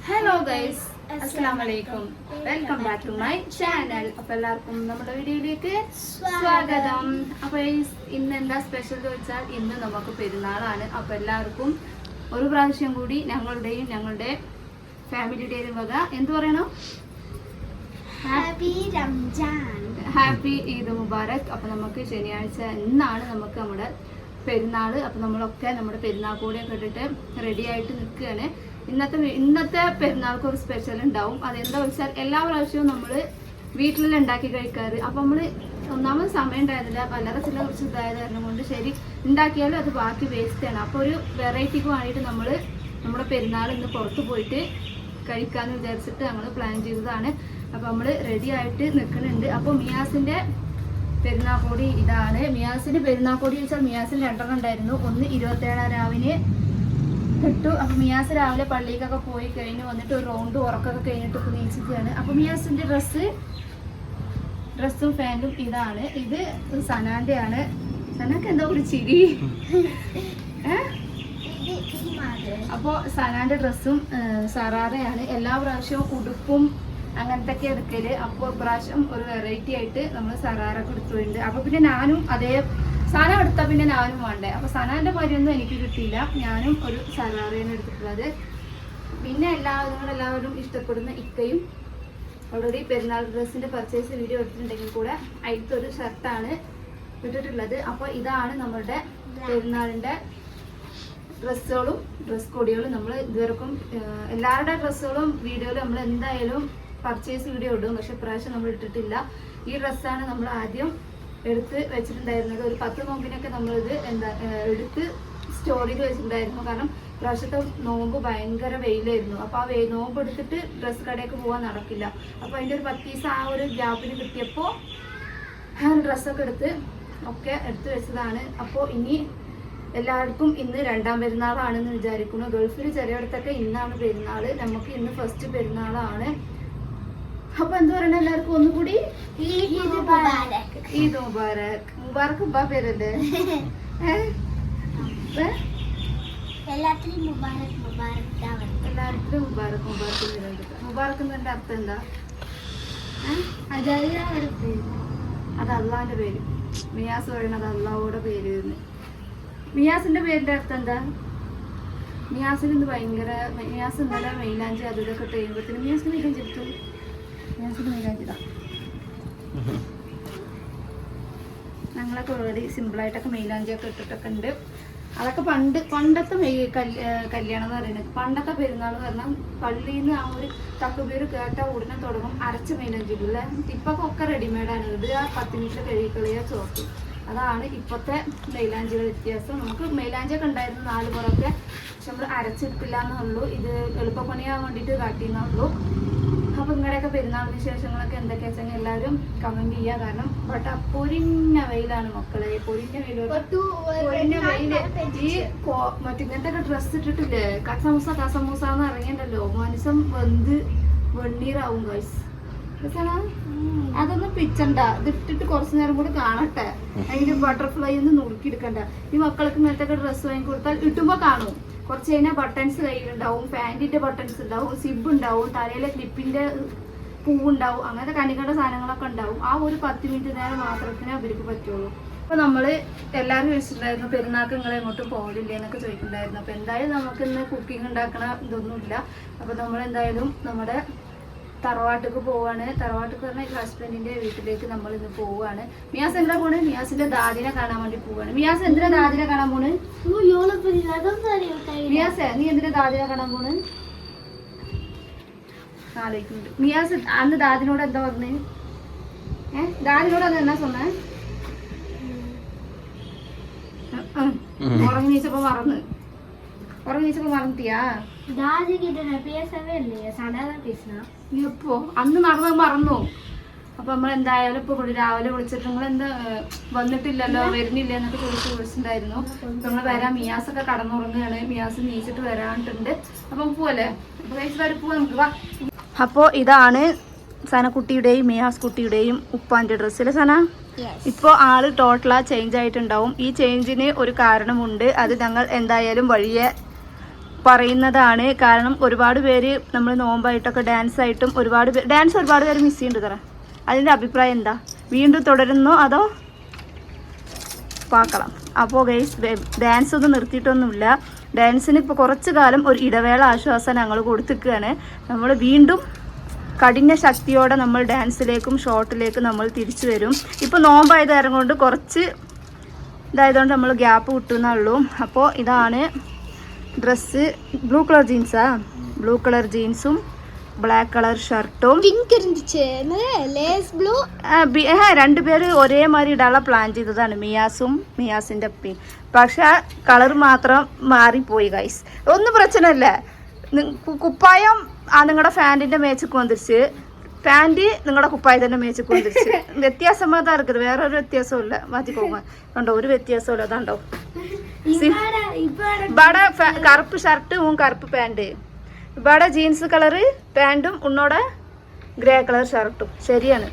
Hello guys, അസ്സലാമു അലൈക്കും. Welcome back to my channel. അപ്പോൾ എല്ലാവർക്കും നമ്മുടെ വീഡിയോയിലേക്ക് സ്വാഗതം. അപ്പോൾ ഇന്ന് എന്താ സ്പെഷ്യൽ ചോദിച്ചാൽ ഇന്ന് നമുക്ക് പെരുന്നാളാണ്. അപ്പോൾ എല്ലാവർക്കും ഒരു പ്രാവശ്യം കൂടി ഞങ്ങളുടെ ഫാമിലിയുടെയും വക എന്ത് പറയണോ, ഹാപ്പി റംജാൻ, ഹാപ്പി ഈദ് മുബാറക്. അപ്പോൾ നമുക്ക് ശനിയാഴ്ച ഇന്നാണ് നമുക്ക് നമ്മുടെ പെരുന്നാൾ. അപ്പോൾ നമ്മളൊക്കെ നമ്മുടെ പെരുന്നാൾ കൂടിയൊക്കെ ഇട്ടിട്ട് റെഡി ആയിട്ട് നിൽക്കുകയാണ്. ഇന്നത്തെ പെരുന്നാൾക്ക് ഒരു സ്പെഷ്യൽ ഉണ്ടാവും. അതെന്താ വെച്ചാൽ എല്ലാ പ്രാവശ്യവും നമ്മൾ വീട്ടിലെല്ലാം ഉണ്ടാക്കി കഴിക്കാറ്. അപ്പം നമ്മൾ ഒന്നാമത് സമയം ഉണ്ടായിരുന്നില്ല, പലരെ ചില കുറച്ച് ഇതായത് കാരണം കൊണ്ട് ശരി ഉണ്ടാക്കിയാലും അത് ബാക്കി വേസ്റ്റാണ്. അപ്പോൾ ഒരു വെറൈറ്റിക്ക് വേണ്ടിയിട്ട് നമ്മൾ നമ്മുടെ പെരുന്നാൾ ഇന്ന് പുറത്ത് പോയിട്ട് കഴിക്കാമെന്ന് വിചാരിച്ചിട്ട് ഞങ്ങൾ പ്ലാൻ ചെയ്തതാണ്. അപ്പോൾ നമ്മൾ റെഡി ആയിട്ട് നിൽക്കുന്നുണ്ട്. അപ്പോൾ മിയാസിൻ്റെ പെരുന്നാൾക്കോടി ഇതാണ്. മിയാസിൻ്റെ പെരുന്നാൾക്കോടി വെച്ചാൽ മിയാസിന് 2 ഉണ്ടായിരുന്നു. ഒന്ന് 27 രാവിലെ കിട്ടു. അപ്പം മിയാസ് രാവിലെ പള്ളിക്കൊക്കെ പോയി കഴിഞ്ഞ് വന്നിട്ട് ഒരു റൗണ്ട് ഉറക്കൊക്കെ കഴിഞ്ഞിട്ട് ഇപ്പോൾ നീച്ചിട്ടാണ്. അപ്പം മിയാസിൻ്റെ ഡ്രസ്സും പാൻറ്റും ഇതാണ്. ഇത് സനാൻ്റെ ആണ്. സനാക്ക് എന്താ ഒരു ചിരി. അപ്പോൾ സനാൻ്റെ ഡ്രസ്സും സറാറയാണ്. എല്ലാ പ്രാവശ്യവും ഉടുപ്പും അങ്ങനത്തെയൊക്കെ എടുക്കല്. അപ്പോൾ ഇപ്രാവശ്യം ഒരു വെറൈറ്റി ആയിട്ട് നമ്മൾ സറാറൊക്കെ എടുത്തിട്ടുണ്ട്. അപ്പോൾ പിന്നെ ഞാനും അതേ സാധനം എടുത്താൽ പിന്നെ ഞാനും വേണ്ടേ. അപ്പോൾ സനാൻ്റെ കാര്യമൊന്നും എനിക്ക് കിട്ടിയില്ല. ഞാനും ഒരു സറാറയാണ് എടുത്തിട്ടുള്ളത്. പിന്നെ എല്ലാവരും ഇഷ്ടപ്പെടുന്ന ഇക്കയും ഓൾറെഡി പെരുന്നാൾ ഡ്രസ്സിൻ്റെ പർച്ചേസ് വീഡിയോ എടുത്തിട്ടുണ്ടെങ്കിൽ കൂടെ അതിലത്തെ ഒരു ഷർട്ടാണ് ഇട്ടിട്ടുള്ളത്. അപ്പോൾ ഇതാണ് നമ്മളുടെ പെരുന്നാളിൻ്റെ ഡ്രസ്സുകളും ഡ്രസ് കോഡികളും. നമ്മൾ ഇതുവരെക്കും എല്ലാവരുടെ ഡ്രസ്സുകളും വീഡിയോയിലും നമ്മൾ എന്തായാലും പർച്ചേസ് വീഡിയോ ഇടും. പക്ഷെ ഇപ്രാവശ്യം നമ്മൾ ഇട്ടിട്ടില്ല. ഈ ഡ്രസ്സാണ് നമ്മൾ ആദ്യം എടുത്ത് വെച്ചിട്ടുണ്ടായിരുന്നത്. ഒരു 10 നോമ്പിനൊക്കെ നമ്മളിത് എടുത്ത് സ്റ്റോറിൽ വെച്ചിട്ടുണ്ടായിരുന്നു. കാരണം പ്രാവശ്യത്തെ നോമ്പ് ഭയങ്കര വെയിലായിരുന്നു. അപ്പോൾ ആ നോമ്പ് എടുത്തിട്ട് ഡ്രസ്സ് കടയൊക്കെ പോകാൻ നടക്കില്ല. അപ്പോൾ അതിൻ്റെ ഒരു 10 ദിവസം ആ ഒരു ഗ്യാപ്പിന് കിട്ടിയപ്പോൾ ഡ്രസ്സൊക്കെ എടുത്ത് വെച്ചതാണ്. അപ്പോൾ ഇനി എല്ലാവർക്കും ഇന്ന് 2ാം പെരുന്നാളാണെന്ന് വിചാരിക്കുന്നു. ഗൾഫിൽ ചിലയിടത്തൊക്കെ ഇന്നാണ് പെരുന്നാൾ. നമുക്ക് ഇന്ന് ഫസ്റ്റ് പെരുന്നാളാണ്. അപ്പൊ എന്താ പറയണ, എല്ലാവർക്കും ഒന്നുകൂടി ഈദ് മുബാറക്. മുബാറക് ഉപ്പാ പേരല്ലേ? എല്ലാത്തിനും മുബാറക് മുബാറക് എന്നതിന്റെ അർത്ഥം എന്താ? അത് അള്ളാന്റെ പേര്. മിയാസ് പറയണത് അള്ളാഹുടെ പേര്. മിയാസിന്റെ പേരിന്റെ അർത്ഥം എന്താ? മിയാസിന് ഇന്ന് ഭയങ്കര മിയാസ് ഇന്നലെ മൈലാഞ്ചി അത് ഇതൊക്കെ കഴിയുമ്പോഴത്തേനും മിയാസിന് മൈലാഞ്ചി എടുത്തു. ഞങ്ങളൊക്കെ ഓൾറെഡി സിമ്പിളായിട്ടൊക്കെ മൈലാഞ്ചിയൊക്കെ ഇട്ടിട്ടൊക്കെ ഉണ്ട്. അതൊക്കെ പണ്ടത്തെ കല്യാണം എന്ന് പറയുന്നത്, പണ്ടത്തെ പെരുന്നാൾ എന്ന് പറഞ്ഞാൽ പള്ളിയിൽ നിന്ന് ആ ഒരു തക്കുപേര് കേട്ട ഉടനെ തുടങ്ങും അരച്ച മൈലാഞ്ചി ഇല്ലേ. ഇപ്പൊക്കെ ഒക്കെ റെഡിമെയ്ഡാണ്. ഇത് ആ 10 മിനിറ്റ് കഴുകിക്കളിയ ചോർത്തും. അതാണ് ഇപ്പോഴത്തെ മൈലാഞ്ചിയുടെ വ്യത്യാസം. നമുക്ക് മൈലാഞ്ചിയൊക്കെ ഉണ്ടായിരുന്നു 4 പുറമൊക്കെ, പക്ഷെ നമ്മൾ അരച്ചിട്ടില്ല എന്നുള്ളൂ. ഇത് എളുപ്പപ്പണിയാൻ വേണ്ടിയിട്ട് കാട്ടിയെന്നുള്ളൂ. അപ്പോൾ നിങ്ങളുടെയൊക്കെ പെരുന്നാൾ വിശേഷങ്ങളൊക്കെ എന്തൊക്കെയാ വെച്ചാൽ എല്ലാവരും കമന്റ് ചെയ്യുക. കാരണം പൊരിഞ്ഞ വെയിലാണ് മക്കളെ, പൊരിഞ്ഞ വെയില്. ഈ മറ്റിങ്ങനത്തെ ഡ്രസ്സ് ഇട്ടിട്ടില്ലേ, കസമൂസ എന്ന് ഇറങ്ങിയല്ലോ, മനസ്സം വെണ്ണീറാവും ഗൈസ്. അതൊന്നും പിച്ചണ്ട, ഇതിട്ടിട്ട് കുറച്ചു നേരം കൂടി കാണട്ടെ. അതിന്റെ ബട്ടർഫ്ലൈ ഒന്നും നുറുക്കിയെടുക്കണ്ട. ഈ മക്കൾക്ക് ഇങ്ങനത്തെ ഡ്രസ്സ് വാങ്ങി കൊടുത്താൽ ഇട്ടുമ്പോ കാണും. കുറച്ച് കഴിഞ്ഞാൽ ബട്ടൺസ് കയ്യിലുണ്ടാവും, പാൻറ്റിന്റെ ബട്ടൺസ് ഉണ്ടാവും, സിബ് ഉണ്ടാവും, തലയിലെ ക്ലിപ്പിന്റെ പൂവുണ്ടാവും, അങ്ങനത്തെ കണികണ്ട സാധനങ്ങളൊക്കെ ഉണ്ടാവും. ആ ഒരു 10 മിനിറ്റ് നേരം മാത്രമേ അവർക്ക് പറ്റുള്ളൂ. അപ്പോൾ നമ്മൾ എല്ലാവരും ചോദിച്ചിട്ടുണ്ടായിരുന്നു പെരുന്നാൾക്ക് നിങ്ങൾ എങ്ങോട്ടും പോകലില്ലേ എന്നൊക്കെ ചോദിച്ചിട്ടുണ്ടായിരുന്നു. അപ്പോൾ എന്തായാലും നമുക്ക് ഇന്ന് കുക്കിംഗ് ഉണ്ടാക്കണ ഇതൊന്നുമില്ല. അപ്പോൾ നമ്മൾ എന്തായാലും നമ്മുടെ തറവാട്ടിക്ക് പോവാണ്. തറവാട്ടിക്ക് പറഞ്ഞാൽ ഹസ്ബൻഡിന്റെ വീട്ടിലേക്ക് നമ്മൾ ഇന്ന് പോവാണ്. മിയാസ് എന്താ പോണ്? മിയാസിന്റെ ദാദിനെ കാണാൻ വേണ്ടി പോവാണ്. മിയാസ് എന്തിനാ ദാദിനെ കാണാൻ പോണ്? മിയാസ് നീ എന്തിനാ ദാദിനെ കാണാൻ പോണ്? ആലോചിക്കുന്നുണ്ട്. മിയാസ് അന്ന് ദാദിനോട് എന്താ പറഞ്ഞേ? ദാദിനോട് അന്ന് എന്നാ சொன்னே? ഉറങ്ങി നീച്ചപ്പോ മറന്നിട്ടിയാ? എപ്പോ അന്ന് നടന്നത് മറന്നു. അപ്പൊ നമ്മൾ എന്തായാലും ഇപ്പൊ രാവിലെ വിളിച്ചിട്ട് നിങ്ങൾ എന്താ വന്നിട്ടില്ലല്ലോ, വരുന്നില്ല എന്നൊക്കെ വിളിച്ചിട്ടുണ്ടായിരുന്നു. അപ്പൊ നമ്മൾ വരാം. മിയാസൊക്കെ കടന്നുറങ്ങുകയാണ്. മിയാസ് നീച്ചിട്ട് വരാനിട്ടുണ്ട്. അപ്പൊ പോലെ അപ്പൊ കഴിച്ച് വരെ പോവാ നമുക്ക്. വാ. അപ്പോ ഇതാണ് സനക്കുട്ടിയുടെയും മിയാസ് കുട്ടിയുടെയും ഉപ്പാന്റെ ഡ്രസ്സിലെ സന. ഇപ്പോൾ ആള് ടോട്ടലാ ചേഞ്ച് ആയിട്ടുണ്ടാവും. ഈ ചേഞ്ചിന് ഒരു കാരണമുണ്ട്. അത് ഞങ്ങൾ എന്തായാലും വഴിയെ പറയുന്നതാണ്. കാരണം ഒരുപാട് പേര് നമ്മൾ നോമ്പായിട്ടൊക്കെ ഡാൻസ് ഒരുപാട് പേര് മിസ് ചെയ്യുന്നുണ്ട് തറ. അതിൻ്റെ അഭിപ്രായം എന്താ? വീണ്ടും തുടരുന്നോ അതോ പാക്കണം? അപ്പോൾ ഗൈസ് ഡാൻസ് ഒന്നും നിർത്തിയിട്ടൊന്നുമില്ല. ഡാൻസിന് ഇപ്പോൾ കുറച്ച് കാലം ഒരു ഇടവേള ആശ്വാസം ഞങ്ങൾ കൊടുത്തിരിക്കുകയാണ്. നമ്മൾ വീണ്ടും കഠിന ശക്തിയോടെ നമ്മൾ ഡാൻസിലേക്കും ഷോർട്ടിലേക്കും നമ്മൾ തിരിച്ചു വരും. ഇപ്പോൾ നോമ്പായത് കാരണം കൊണ്ട് കുറച്ച് ഇതായതുകൊണ്ട് നമ്മൾ ഗ്യാപ്പ് കിട്ടുന്നുള്ളൂ. അപ്പോൾ ഇതാണ് ഡ്രസ്സ്. ബ്ലൂ കളർ ജീൻസും ബ്ലാക്ക് കളർ ഷർട്ടും. രണ്ടുപേര് ഒരേമാതിരി ഇടാനുള്ള പ്ലാൻ ചെയ്തതാണ്, മിയാസിന്റെ അപ്പയും. പക്ഷെ ആ കളർ മാത്രം മാറിപ്പോയി ഗൈസ്. ഒന്നും പ്രശ്നമല്ല. കുപ്പായം നിങ്ങളുടെ ഫാൻറ്റിന്റെ മേച്ചക്ക് വന്നിരിച്ച്, പാൻറ് നിങ്ങളുടെ കുപ്പായത്തിന്റെ മേച്ചക്ക് വന്നിരിച്ച്. വ്യത്യാസം മാത്രം ഇറക്കുന്നത്, വേറെ ഒരു വ്യത്യാസവും ഇല്ല. മാറ്റി പോകുക കണ്ടോ, ഒരു വ്യത്യാസവും ഇല്ല. അതാണ്ടോ ഇവിടെ കറുപ്പ് ഷർട്ടും കറുപ്പ് പാൻറ്, ഇവിടെ ജീൻസ് കളറ് പാൻറ്റും ഉന്നോടെ ഗ്രേ കളർ ഷർട്ടും. ശരിയാണ്,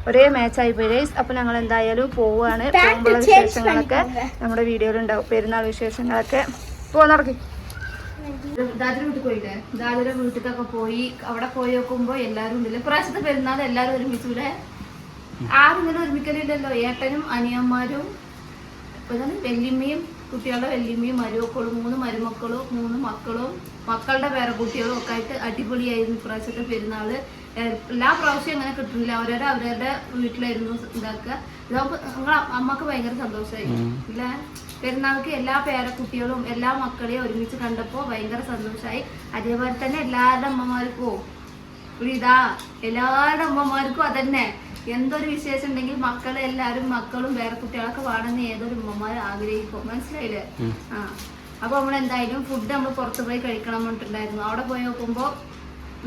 ഒരേ മാച്ചായി പോയി ഗൈസ്. അപ്പോൾ ഞങ്ങൾ എന്തായാലും പോവുകയാണ്. പോകുമ്പോഴുള്ള വിശേഷങ്ങളൊക്കെ നമ്മുടെ വീഡിയോയിലുണ്ടാവും. പെരുന്നാൾ വിശേഷങ്ങളൊക്കെ നടക്കി. ദാദിയുടെ വീട്ടിൽ പോയില്ലേ? ദാദിയുടെ വീട്ടിലൊക്കെ പോയി. അവിടെ പോയി നോക്കുമ്പോൾ എല്ലാവരും ഉണ്ടല്ലോ. പ്രാവശ്യത്തെ പെരുന്നാൾ എല്ലാവരും ഒരുമിച്ചൂടെ? ആരും ഇങ്ങനെ ഒരുമിക്കലില്ലല്ലോ. ഏട്ടനും അനിയന്മാരും വല്യമ്മയും കുട്ടികളുടെ വല്യമ്മയും മരുമക്കളും 3 മരുമക്കളും 3 മക്കളും മക്കളുടെ പേര കുട്ടികളും ഒക്കെ ആയിട്ട് അടിപൊളിയായിരുന്നു ഇപ്രാവശ്യത്തെ പെരുന്നാള്. എല്ലാ പ്രാവശ്യം അങ്ങനെ കിട്ടുന്നില്ല. അവരവരുടെ വീട്ടിലായിരുന്നു ഇതാക്കുക. ഇതാകുമ്പോൾ നിങ്ങളെ അമ്മക്ക് ഭയങ്കര സന്തോഷമായി ഇല്ലേ? പെരുന്നാൾക്ക് എല്ലാ പേരക്കുട്ടികളും എല്ലാ മക്കളെയും ഒരുമിച്ച് കണ്ടപ്പോൾ ഭയങ്കര സന്തോഷമായി. അതേപോലെ തന്നെ എല്ലാവരുടെ അമ്മമാർക്കും എല്ലാവരുടെ അമ്മമാർക്കും അതന്നെ. എന്തൊരു വിശേഷം ഉണ്ടെങ്കിൽ മക്കളും വേറെ കുട്ടികളൊക്കെ വേണമെന്ന് ഏതൊരു ഉമ്മമാർ ആഗ്രഹിക്കും. മനസ്സിലായില്ലേ? അപ്പൊ നമ്മൾ എന്തായാലും ഫുഡ് നമ്മൾ പുറത്തു പോയി കഴിക്കണം എന്നിട്ടുണ്ടായിരുന്നു. അവിടെ പോയി നോക്കുമ്പോൾ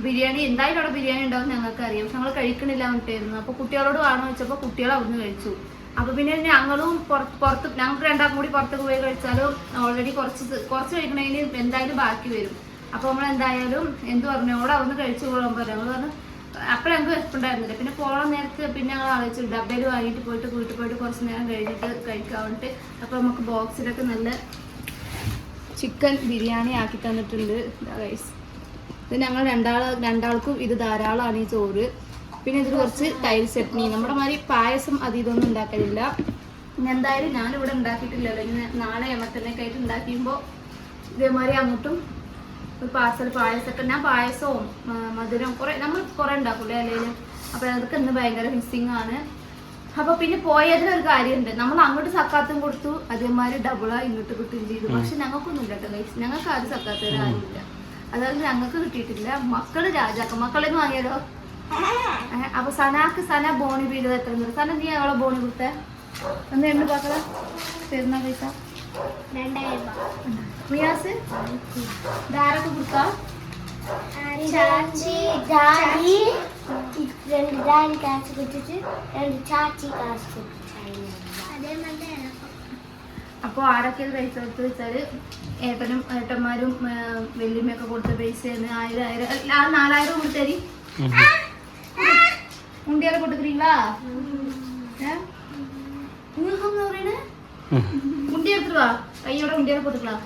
ബിരിയാണി എന്തായാലും അവിടെ ബിരിയാണി ഉണ്ടാവും ഞങ്ങൾക്ക് അറിയാം. പക്ഷെ ഞങ്ങൾ കഴിക്കണില്ല എന്നിട്ടായിരുന്നു. അപ്പൊ കുട്ടികളോട് വേണം വെച്ചപ്പോൾ കുട്ടികൾ അവിടുന്ന് കഴിച്ചു. അപ്പൊ പിന്നെ ഞങ്ങളും ഞങ്ങൾക്ക് രണ്ടാം കൂടി പുറത്ത് പോയി കഴിച്ചാലും ഓൾറെഡി കുറച്ച് കഴിക്കണതിന് എന്തായാലും ബാക്കി വരും. അപ്പൊ നമ്മൾ എന്തായാലും എന്ത് പറഞ്ഞു അവിടെ അവിടുന്ന് കഴിച്ചു പോകാൻ പറയാം. നമ്മൾ പറഞ്ഞു അപ്പോൾ ഞങ്ങൾക്ക് വിശപ്പുണ്ടായിരുന്നില്ല. പിന്നെ പോകാൻ നേരത്ത് പിന്നെ ഞങ്ങൾ ആലോചിച്ചു ഡബ്ബയിൽ വാങ്ങിയിട്ട് വീട്ടിൽ പോയിട്ട് കുറച്ച് നേരം കഴിഞ്ഞിട്ട് കഴിക്കാൻ വേണ്ടിയിട്ട്. അപ്പോൾ നമുക്ക് ബോക്സിലൊക്കെ നല്ല ചിക്കൻ ബിരിയാണി ആക്കി തന്നിട്ടുണ്ട് ഗൈസ്. ഇത് ഞങ്ങൾ രണ്ടാൾക്കും ഇത് ധാരാളമാണ് ഈ ചോറ്. പിന്നെ ഇതിൽ കുറച്ച് തൈര് ചട്നി. നമ്മുടെ മാതിരി പായസം ഇതൊന്നും ഉണ്ടാക്കലില്ല. പിന്നെ എന്തായാലും ഞാനിവിടെ ഉണ്ടാക്കിയിട്ടില്ലല്ലോ. ഇങ്ങനെ നാളെ എമ്മത്തനൊക്കെ ആയിട്ട് ഉണ്ടാക്കിയുമ്പോൾ ഇതേമാതിരി അങ്ങോട്ടും ഒരു പാർസൽ പായസമൊക്കെ. ഞാൻ പായസവും മധുരം നമ്മൾ കുറേ ഉണ്ടാക്കൂലേ അല്ലെങ്കിൽ. അപ്പോൾ അതൊക്കെ ഇന്ന് ഭയങ്കര മിസ്സിങ് ആണ്. അപ്പോൾ പിന്നെ പോയതിനൊരു കാര്യമുണ്ട്. നമ്മൾ അങ്ങോട്ട് സക്കാത്തും കൊടുത്തു, അതേമാതിരി ഡബിളായി ഇങ്ങോട്ട് കിട്ടുകയും ചെയ്തു. പക്ഷെ ഞങ്ങൾക്കൊന്നും ഇല്ല കേട്ടോ ഗൈസ്. ഞങ്ങൾക്ക് ആരും സക്കാത്തവർ ആരുമില്ല. അതായത് ഞങ്ങൾക്ക് കിട്ടിയിട്ടില്ല. മക്കളെന്ന് വാങ്ങിയാലോ? അപ്പൊ സന ബോണി വീട് എത്ര സന നീ അവളെ ബോണി കൊടുത്തേ ഒന്ന് എണ്ണ പാക്കള തരുന്ന പൈസ 2000 മിയാസ് ധാരൊക്കെ കൊടുത്താ? ചാച്ചി ഡാഡി 2 ഡാഡി കാശ് കൊടുത്തിട്ട് 2 ചാച്ചി കാശ് കൊടുത്തു. അപ്പോൾ ആരൊക്കെ പൈസ കൊടുത്ത് വെച്ചാല് ഏട്ടന്മാരും വല്യമ്മയൊക്കെ കൊടുത്ത പൈസയാണ് 1000 4000 കൊടുത്തരി. உண்டியால போட்டுக்கிறீங்களா? உண்டி எடுத்துட்டு வா. கையோட உண்டியால போட்டுக்கலாம்.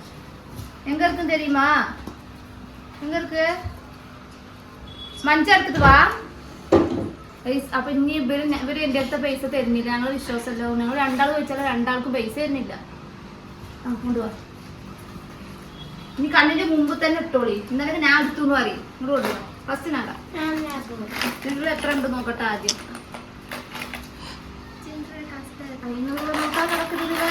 எங்க இருக்குன்னு தெரியுமா? எங்க இருக்கு? മഞ്ച എടുത്തിട്ട് വാ. അപ്പൊ ഇനി ഇവര് എന്റെ അടുത്ത പൈസ തരുന്നില്ല. ഞങ്ങൾ വിശ്വാസമല്ലോ. ഞങ്ങൾ രണ്ടാൾ വെച്ചാൽ രണ്ടാൾക്കും പൈസ തരുന്നില്ല. കൊണ്ടുപോവാ. ഇനി കണ്ണിന്റെ മുമ്പ് തന്നെ ഇട്ടോളി. ഇന്നലെ ഞാൻ എടുത്തു എന്ന് പറയും. ഇങ്ങോട്ട് കൊണ്ടുപോവാ. ഫസ്റ്റ് നാടാ നിങ്ങൾ എത്ര ഉണ്ട് നോക്കട്ടെ ആദ്യം. നോക്കാൻ നടക്കുന്നില്ല.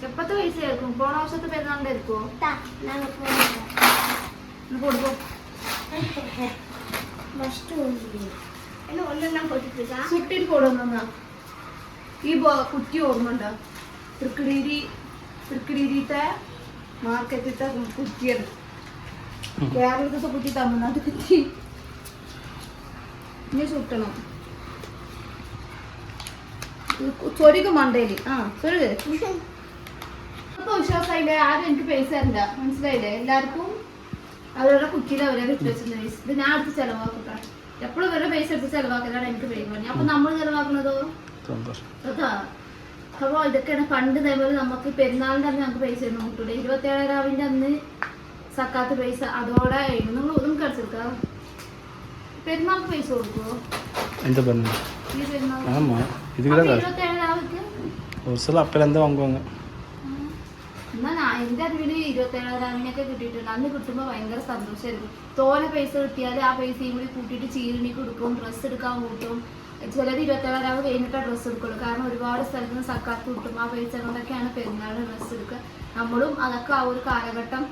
എപ്പത്തെ പൈസ ആയിരിക്കും? പോണ വർഷത്തെ പെരുന്നാളിന്റെ ആയിരിക്കുമോ? കൊടുക്കോ സുട്ടിട്ട് കൊടുന്ന ഈ കുറ്റി ഓർമ്മ ഉണ്ടോ? തൃക്കടീരിത്തെ മാർക്കറ്റിത്തെ കുറ്റിയാണ്. കേരളത്തെ കുറ്റി തമിഴ്നാട് കുറ്റി ഇനി ചുട്ടണം. ചൊരുക്ക് മണ്ടയില് ചൊരുക്ക് വിശ്വാസമായില്ലേ? ആരും എനിക്ക് പൈസ തരണ്ട. മനസ്സിലായില്ലേ? എല്ലാവർക്കും അവരുടെ കുറ്റിയിൽ അവരെ ഇട്ട് വെച്ചിട്ടുണ്ട്. ഇത് ഞാൻ അടുത്ത് ചെലവാക്കട്ടെ. എപ്പോഴും ഇവരുടെ പൈസ എടുത്ത് ചെലവാക്കലാണ് എനിക്ക് പേര്. അപ്പൊ നമ്മൾ ചെലവാക്കുന്നതോ അതാ അപ്പോൾ ഇതൊക്കെയാണ് പണ്ട് ഇതേപോലെ നമുക്ക് പെരുന്നാളിൻ്റെ അന്ന് ഞങ്ങൾക്ക് പൈസ ഒന്നും കിട്ടൂല. 27 രാവിൻ്റെ അന്ന് സക്കാത്ത് പൈസ അതോടെ നിങ്ങൾ ഒന്നും കളിച്ചെടുക്കാം. പെരുന്നാൾക്ക് പൈസ കൊടുക്കുമോ? എന്താ പറഞ്ഞു ഈ പെരുന്നാൾ ஆமா 27 രാവിലേക്ക് ஒரு சில அப்பலேருந்து வாங்குவாங்க. എന്നാൽ എൻ്റെ അറിവിൽ 27 രാവിനൊക്കെ കിട്ടിയിട്ടുണ്ട്. അന്ന് കിട്ടുമ്പോൾ ഭയങ്കര സന്തോഷമായിരുന്നു. തോനെ പൈസ കിട്ടിയാൽ ആ പൈസയും കൂടി കൂട്ടിയിട്ട് ചീരണി കൊടുക്കും, ഡ്രസ്സ് എടുക്കാൻ കൂട്ടും. ചിലത് 27 രാവ് കഴിഞ്ഞിട്ട് ഡ്രസ്സ് എടുക്കുള്ളൂ. കാരണം ഒരുപാട് സ്ഥലത്ത് നിന്ന് സക്കാത്ത് കിട്ടും. ആ പൈസ കൊണ്ടൊക്കെയാണ് പെരുന്നാളിന് ഡ്രസ്സ് എടുക്കുക. നമ്മളും അതൊക്കെ ആ ഒരു കാലഘട്ടം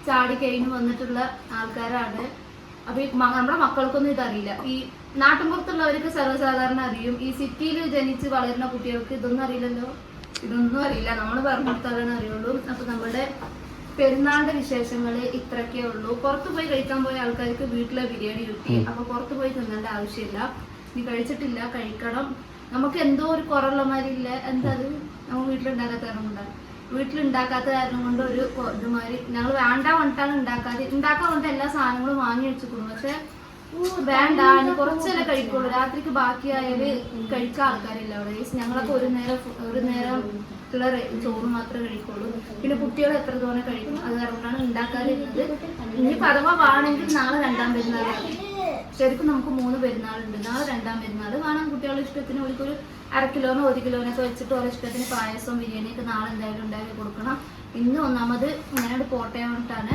ചാടി കഴിഞ്ഞ് വന്നിട്ടുള്ള ആൾക്കാരാണ്. അപ്പോൾ ഈ നമ്മുടെ മക്കൾക്കൊന്നും ഇതറിയില്ല. ഈ നാട്ടിൻപുറത്തുള്ളവർക്ക് സർവ്വസാധാരണ അറിയും. ഈ സിറ്റിയിൽ ജനിച്ച് വളരുന്ന കുട്ടികൾക്ക് ഇതൊന്നും അറിയില്ലല്ലോ. ഇതൊന്നും അറിയില്ല. നമ്മൾ പറഞ്ഞു കൊടുത്താലാണ് അറിയുള്ളൂ. അപ്പോൾ നമ്മുടെ പെരുന്നാളിൻ്റെ വിശേഷങ്ങൾ ഇത്രയൊക്കെ ഉള്ളൂ. പുറത്ത് പോയി കഴിക്കാൻ പോയ ആൾക്കാർക്ക് വീട്ടിലെ ബിരിയാണി കിട്ടി. അപ്പോൾ പുറത്ത് പോയി തിന്നേണ്ട ആവശ്യമില്ല. നീ കഴിച്ചിട്ടില്ല, കഴിക്കണം. നമുക്ക് എന്തോ ഒരു കുറവുള്ള മാതിരി ഇല്ല. എന്താ അത് നമ്മൾ വീട്ടിലുണ്ടാക്കാത്ത കാരണം കൊണ്ടാണ്. വീട്ടിലുണ്ടാക്കാത്ത കാരണം കൊണ്ട് ഒരു ഇതുമാതിരി ഞങ്ങൾ വേണ്ട വന്നിട്ടാണ് ഉണ്ടാക്കാതെ. ഉണ്ടാക്കാൻ വന്നിട്ട് എല്ലാ സാധനങ്ങളും വാങ്ങി വെച്ചിരിക്കുന്നു. പക്ഷെ വേണ്ട, കുറച്ചല്ലേ കഴിക്കുള്ളൂ. രാത്രിക്ക് ബാക്കിയായാൽ കഴിക്കാൻ ആൾക്കാരില്ല അവിടെ. ഞങ്ങളൊക്കെ ഒരു നേരം ചോറ് മാത്രമേ കഴിക്കുള്ളൂ. പിന്നെ കുട്ടികൾ എത്ര തോനെ കഴിക്കും. അത് കാരണമാണ് ഉണ്ടാക്കാതിരുന്നത്. ഇനി പദവ വേണമെങ്കിൽ നാളെ 2ാം പെരുന്നാളാണ്. ശരിക്കും നമുക്ക് 3 പെരുന്നാളുണ്ട്. നാളെ 2ാം പെരുന്നാൾ വേണം. കുട്ടികളുടെ ഇഷ്ടത്തിന് ഒരു 1/2 കിലോനോ 1 കിലോനൊക്കെ വെച്ചിട്ട് ഓരോ ഇഷ്ടത്തിന് പായസവും ബിരിയാണിയൊക്കെ നാളെ എന്തായാലും ഉണ്ടാക്കി കൊടുക്കണം. ഇന്ന് ഒന്നാമത് ഇങ്ങനെ പോട്ടെ വേണ്ടിയിട്ടാണ്.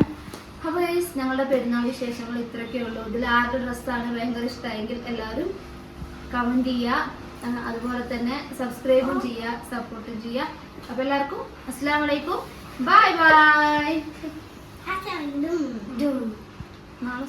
അപ്പോൾ ഞങ്ങളുടെ പെരുന്നാൾ വിശേഷങ്ങൾ ഇത്രയൊക്കെ ഉള്ളൂ. ഇതിൽ ആരുടെ ഡ്രസ്സാണ് ഭയങ്കര ഇഷ്ടമായെങ്കിൽ എല്ലാവരും കമൻറ്റ് ചെയ്യുക. അതുപോലെ തന്നെ സബ്സ്ക്രൈബും ചെയ്യുക, സപ്പോർട്ടും ചെയ്യുക. അപ്പോൾ എല്ലാവർക്കും അസ്സലാമു അലൈക്കും, ബൈ ബൈ. നാളെ